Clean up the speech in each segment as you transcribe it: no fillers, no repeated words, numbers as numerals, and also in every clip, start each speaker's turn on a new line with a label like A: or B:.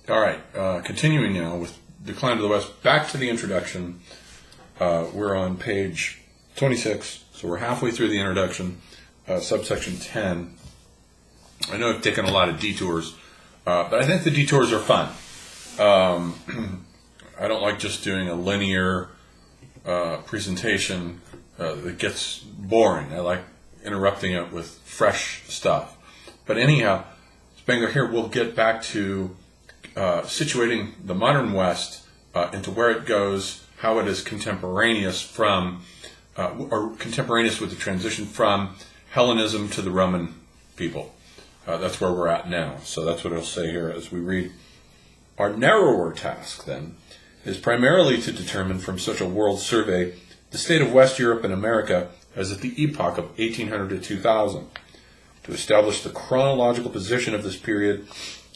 A: All right, continuing now with Decline of the West, back to the introduction. We're on page 26, so we're halfway through the introduction, subsection 10. I know I've taken a lot of detours, but I think the detours are fun. I don't like just doing a linear presentation that gets boring. I like interrupting it with fresh stuff. But anyhow, Spengler here will get back to situating the modern West into where it goes, how it is contemporaneous from, or contemporaneous with the transition from Hellenism to the Roman people. That's where we're at now. So that's what it'll say here as we read. Our narrower task, then, is primarily to determine from such a world survey the state of West Europe and America as at the epoch of 1800 to 2000, to establish the chronological position of this period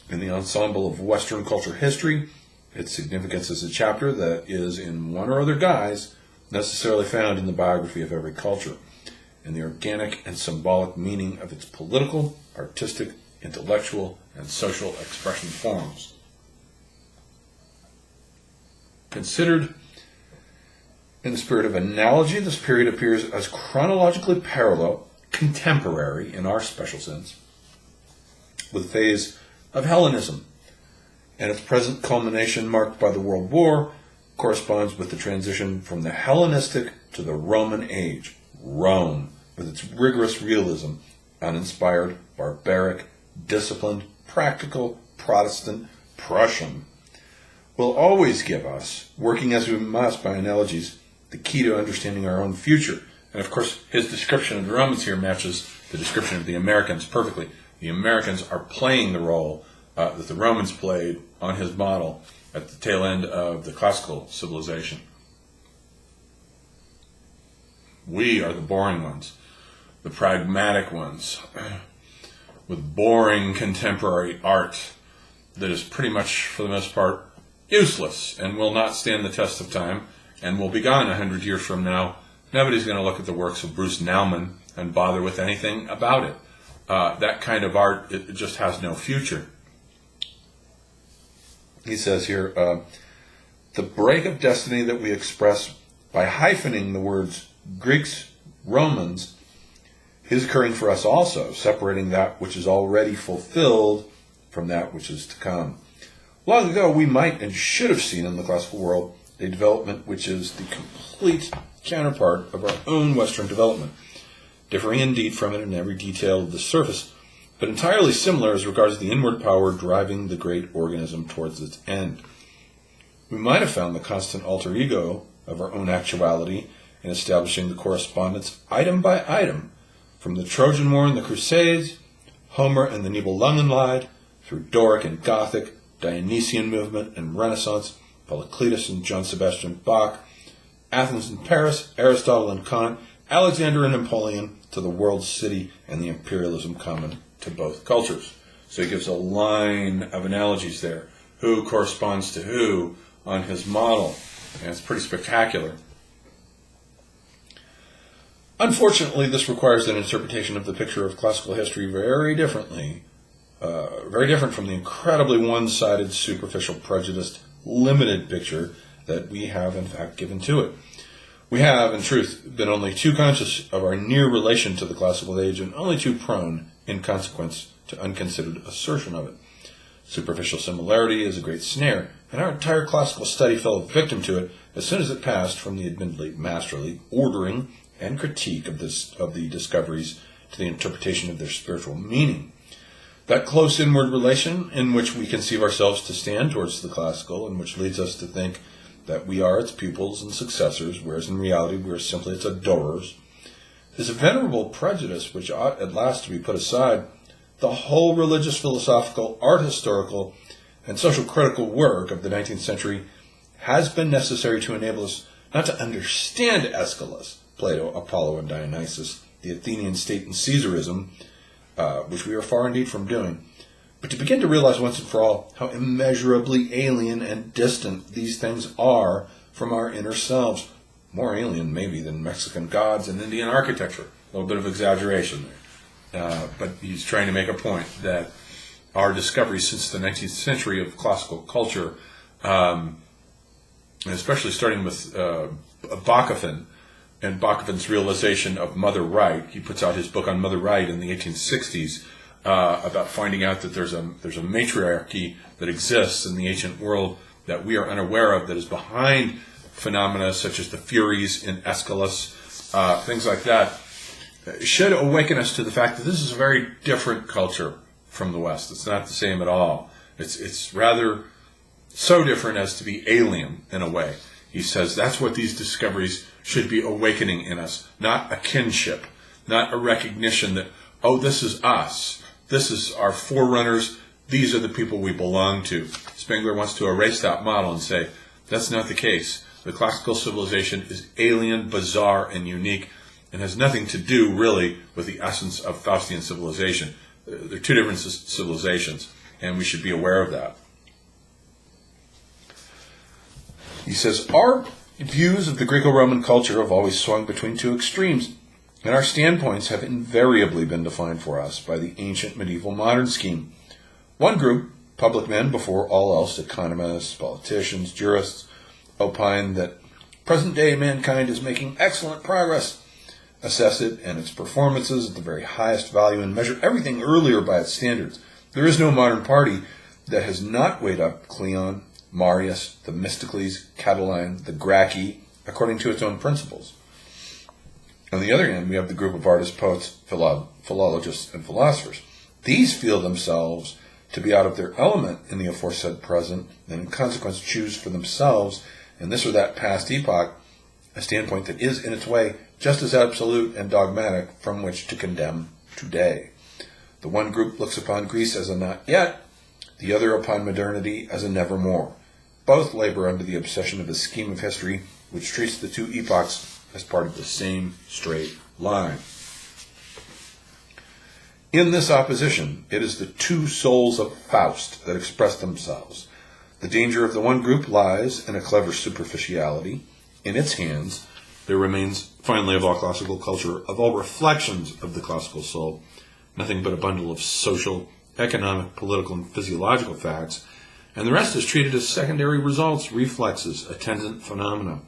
A: in the ensemble of Western culture history, its significance as a chapter that is, in one or other guise, necessarily found in the biography of every culture, and the organic and symbolic meaning of its political, artistic, intellectual, and social expression forms. Considered in the spirit of analogy, this period appears as chronologically parallel, contemporary in our special sense, with the phase of Hellenism, and its present culmination, marked by the World War, corresponds with the transition from the Hellenistic to the Roman age. Rome, with its rigorous realism, uninspired, barbaric, disciplined, practical, Protestant, Prussian, will always give us, working as we must by analogies, the key to understanding our own future. And of course, his description of the Romans here matches the description of the Americans perfectly. The Americans are playing the role that the Romans played on his model at the tail end of the classical civilization. We are the boring ones, the pragmatic ones, with boring contemporary art that is pretty much, for the most part, useless and will not stand the test of time and will be gone 100 years from now. Nobody's going to look at the works of Bruce Nauman and bother with anything about it. That kind of art, it just has no future. He says here, the break of destiny that we express by hyphening the words Greeks, Romans, is occurring for us also, separating that which is already fulfilled from that which is to come. Long ago, we might and should have seen in the classical world a development which is the complete counterpart of our own Western development, differing indeed from it in every detail of the surface, but entirely similar as regards the inward power driving the great organism towards its end. We might have found the constant alter ego of our own actuality in establishing the correspondence item by item, from the Trojan War and the Crusades, Homer and the Nibelungenlied, through Doric and Gothic, Dionysian movement and Renaissance, Polycletus and John Sebastian Bach, Athens and Paris, Aristotle and Kant, Alexander and Napoleon, to the world city and the imperialism common to both cultures. So he gives a line of analogies there. Who corresponds to who on his model. And it's pretty spectacular. Unfortunately, this requires an interpretation of the picture of classical history very different from the incredibly one-sided, superficial, prejudiced, limited picture that we have, in fact, given to it. We have, in truth, been only too conscious of our near relation to the classical age and only too prone, in consequence, to unconsidered assertion of it. Superficial similarity is a great snare, and our entire classical study fell a victim to it as soon as it passed from the admittedly masterly ordering and critique of the discoveries to the interpretation of their spiritual meaning. That close inward relation in which we conceive ourselves to stand towards the classical, and which leads us to think that we are its pupils and successors, whereas in reality we are simply its adorers, is a venerable prejudice which ought at last to be put aside. The whole religious, philosophical, art historical, and social critical work of the 19th century has been necessary to enable us not to understand Aeschylus, Plato, Apollo, and Dionysus, the Athenian state and Caesarism, which we are far indeed from doing, but to begin to realize once and for all how immeasurably alien and distant these things are from our inner selves, more alien maybe than Mexican gods and Indian architecture. A little bit of exaggeration there. But he's trying to make a point that our discoveries since the 19th century of classical culture, and especially starting with Bachofen and Bachofen's realization of Mother Right. He puts out his book on Mother Right in the 1860s about finding out that there's a matriarchy that exists in the ancient world that we are unaware of, that is behind phenomena such as the Furies in Aeschylus, things like that, should awaken us to the fact that this is a very different culture from the West. It's not the same at all. It's rather so different as to be alien in a way. He says that's what these discoveries should be awakening in us, not a kinship, not a recognition that, oh, this is us, this is our forerunners, these are the people we belong to. Spengler wants to erase that model and say, that's not the case. The classical civilization is alien, bizarre, and unique, and has nothing to do, really, with the essence of Faustian civilization. They're two different civilizations, and we should be aware of that. He says, our views of the Greco-Roman culture have always swung between two extremes, and our standpoints have invariably been defined for us by the ancient medieval modern scheme. One group, public men before all else, economists, politicians, jurists, opine that present-day mankind is making excellent progress, assess it and its performances at the very highest value, and measure everything earlier by its standards. There is no modern party that has not weighed up Cleon, Marius, Themistocles, Catiline, the Gracchi, according to its own principles. On the other hand, we have the group of artists, poets, philologists, and philosophers. These feel themselves to be out of their element in the aforesaid present, and in consequence choose for themselves, in this or that past epoch, a standpoint that is, in its way, just as absolute and dogmatic from which to condemn today. The one group looks upon Greece as a not yet, the other upon modernity as a nevermore. Both labor under the obsession of a scheme of history which treats the two epochs as part of the same straight line. In this opposition, it is the two souls of Faust that express themselves. The danger of the one group lies in a clever superficiality. In its hands, there remains, finally, of all classical culture, of all reflections of the classical soul, nothing but a bundle of social, economic, political, and physiological facts, and the rest is treated as secondary results, reflexes, attendant phenomena.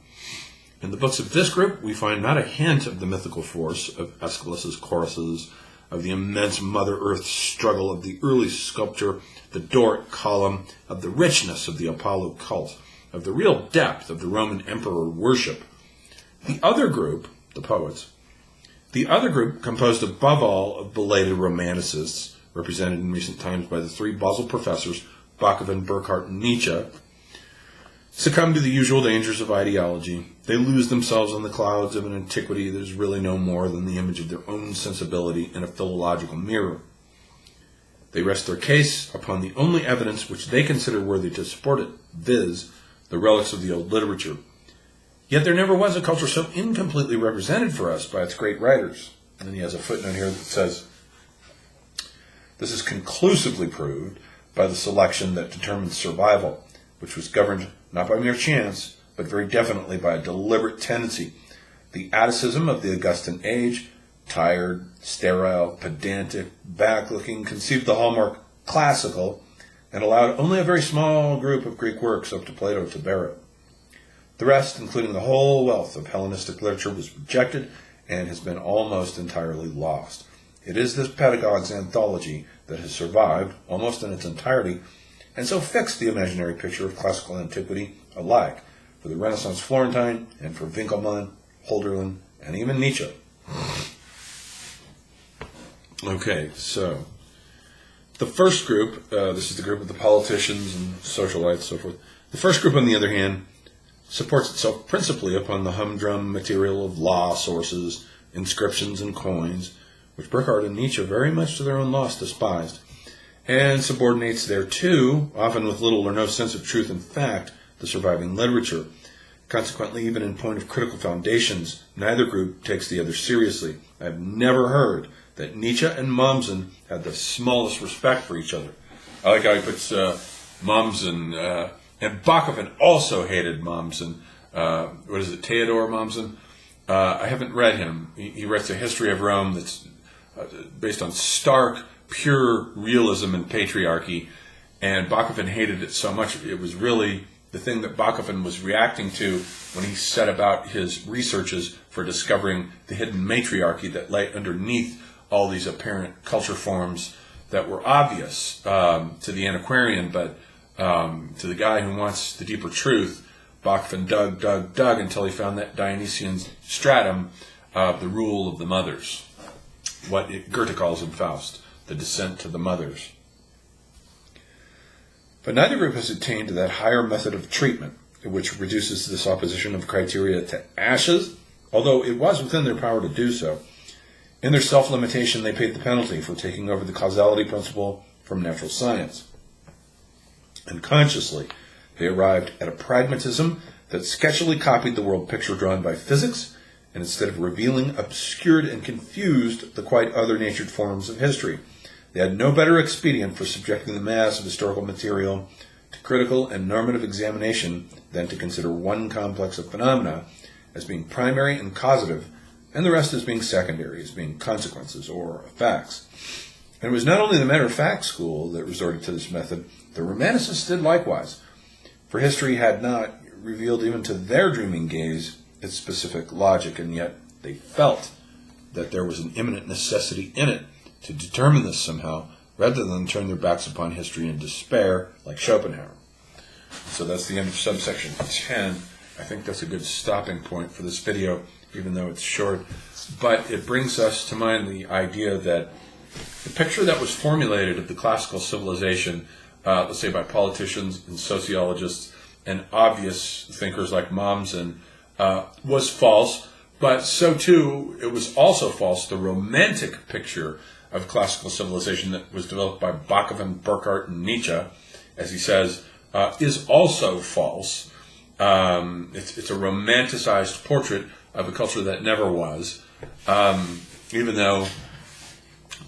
A: In the books of this group, we find not a hint of the mythical force of Aeschylus's choruses, of the immense Mother Earth struggle of the early sculpture, the Doric column, of the richness of the Apollo cult, of the real depth of the Roman emperor worship. The other group, the poets, composed above all of belated romanticists, represented in recent times by the three Basel professors, Bachofen, Burckhardt, and Nietzsche, succumb to the usual dangers of ideology. They lose themselves in the clouds of an antiquity that is really no more than the image of their own sensibility in a philological mirror. They rest their case upon the only evidence which they consider worthy to support it, viz., the relics of the old literature. Yet there never was a culture so incompletely represented for us by its great writers. And then he has a footnote here that says, this is conclusively proved by the selection that determined survival, which was governed not by mere chance, but very definitely by a deliberate tendency. The Atticism of the Augustan age, tired, sterile, pedantic, back-looking, conceived the hallmark classical, and allowed only a very small group of Greek works up to Plato to bear it. The rest, including the whole wealth of Hellenistic literature, was rejected and has been almost entirely lost. It is this pedagogue's anthology that has survived, almost in its entirety, and so fixed the imaginary picture of classical antiquity alike for the Renaissance Florentine and for Winckelmann, Hölderlin, and even Nietzsche. Okay, so the first group, this is the group of the politicians and socialites, so forth. The first group, on the other hand, supports itself principally upon the humdrum material of law sources, inscriptions, and coins, which Burckhardt and Nietzsche, very much to their own loss, despised, and subordinates thereto, often with little or no sense of truth and fact, the surviving literature. Consequently, even in point of critical foundations, neither group takes the other seriously. I have never heard that Nietzsche and Mommsen had the smallest respect for each other. I like how he puts Mommsen, and Bachofen also hated Mommsen. What is it, Theodor Mommsen? I haven't read him. He writes a history of Rome that's based on stark pure realism and patriarchy, and Bachofen hated it so much. It was really the thing that Bachofen was reacting to when he set about his researches for discovering the hidden matriarchy that lay underneath all these apparent culture forms that were obvious to the antiquarian, but to the guy who wants the deeper truth, Bachofen dug until he found that Dionysian stratum of the rule of the mothers, what Goethe calls in Faust, the descent to the mothers. But neither group has attained to that higher method of treatment, which reduces this opposition of criteria to ashes, although it was within their power to do so. In their self-limitation, they paid the penalty for taking over the causality principle from natural science. Unconsciously, they arrived at a pragmatism that sketchily copied the world picture drawn by physics, and instead of revealing, obscured and confused the quite other-natured forms of history. They had no better expedient for subjecting the mass of historical material to critical and normative examination than to consider one complex of phenomena as being primary and causative, and the rest as being secondary, as being consequences or effects. And it was not only the matter-of-fact school that resorted to this method, the Romanticists did likewise, for history had not revealed even to their dreaming gaze its specific logic, and yet they felt that there was an imminent necessity in it to determine this somehow, rather than turn their backs upon history in despair, like Schopenhauer. So that's the end of subsection 10. I think that's a good stopping point for this video, even though it's short. But it brings us to mind the idea that the picture that was formulated of the classical civilization, let's say by politicians and sociologists and obvious thinkers like Mommsen, was false, but so too it was also false the romantic picture of classical civilization that was developed by Bachofen, Burckhardt, and Nietzsche, as he says, is also false. It's a romanticized portrait of a culture that never was, even though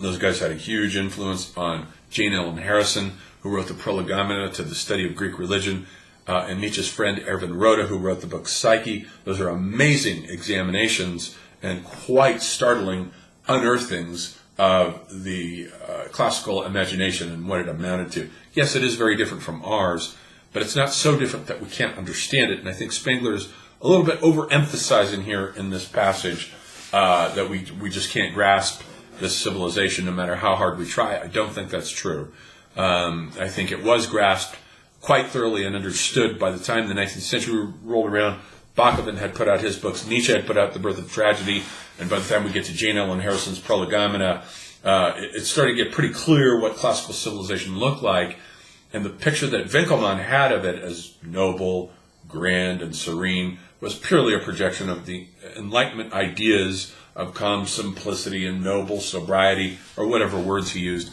A: those guys had a huge influence on Jane Ellen Harrison, who wrote the Prolegomena to the Study of Greek Religion, and Nietzsche's friend Erwin Rohde, who wrote the book Psyche. Those are amazing examinations and quite startling unearthings of the classical imagination and what it amounted to. Yes, it is very different from ours, but it's not so different that we can't understand it. And I think Spengler is a little bit overemphasizing here in this passage that we just can't grasp this civilization no matter how hard we try. I don't think that's true. I think it was grasped quite thoroughly and understood by the time the 19th century rolled around. Bachofen had put out his books, Nietzsche had put out The Birth of Tragedy, and by the time we get to Jane Ellen Harrison's Prolegomena, it started to get pretty clear what classical civilization looked like, and the picture that Winkelmann had of it as noble, grand, and serene was purely a projection of the Enlightenment ideas of calm simplicity and noble sobriety, or whatever words he used.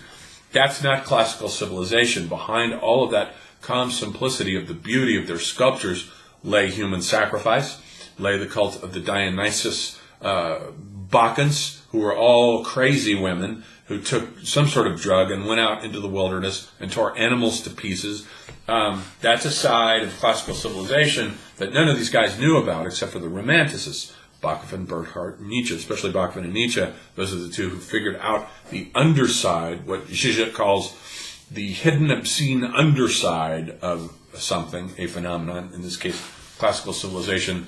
A: That's not classical civilization. Behind all of that calm simplicity of the beauty of their sculptures lay human sacrifice, lay the cult of the Dionysus Bacchants, who were all crazy women who took some sort of drug and went out into the wilderness and tore animals to pieces. That's a side of classical civilization that none of these guys knew about except for the Romanticists, Bachofen, Burckhardt, Nietzsche, especially Bachofen and Nietzsche. Those are the two who figured out the underside, what Zizek calls the hidden, obscene underside of something, a phenomenon, in this case, classical civilization.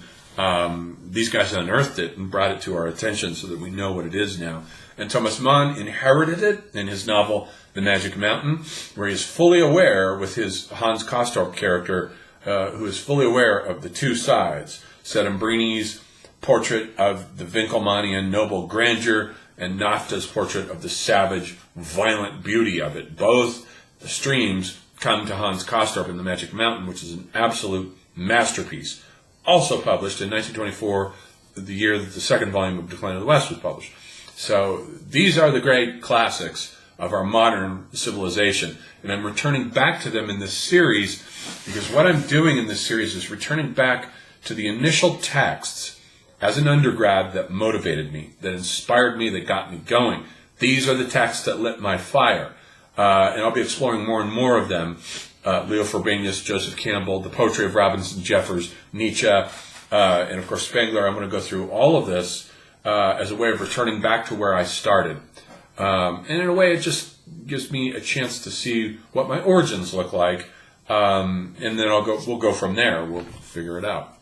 A: These guys unearthed it and brought it to our attention so that we know what it is now. And Thomas Mann inherited it in his novel The Magic Mountain, where he is fully aware, with his Hans Castorp character, who is fully aware of the two sides, Sedembrini's portrait of the Winkelmannian noble grandeur and Nafta's portrait of the savage, violent beauty of it. Both streams come to Hans Castorp in The Magic Mountain, which is an absolute masterpiece. Also published in 1924, the year that the second volume of Decline of the West was published. So these are the great classics of our modern civilization. And I'm returning back to them in this series because what I'm doing in this series is returning back to the initial texts as an undergrad that motivated me, that inspired me, that got me going. These are the texts that lit my fire. And I'll be exploring more and more of them. Leo Frobenius, Joseph Campbell, the poetry of Robinson Jeffers, Nietzsche, and of course Spengler. I'm going to go through all of this as a way of returning back to where I started. And in a way, it just gives me a chance to see what my origins look like, and then we'll go from there. We'll figure it out.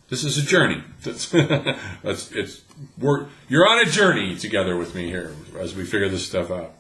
A: This is a journey. You're on a journey together with me here as we figure this stuff out.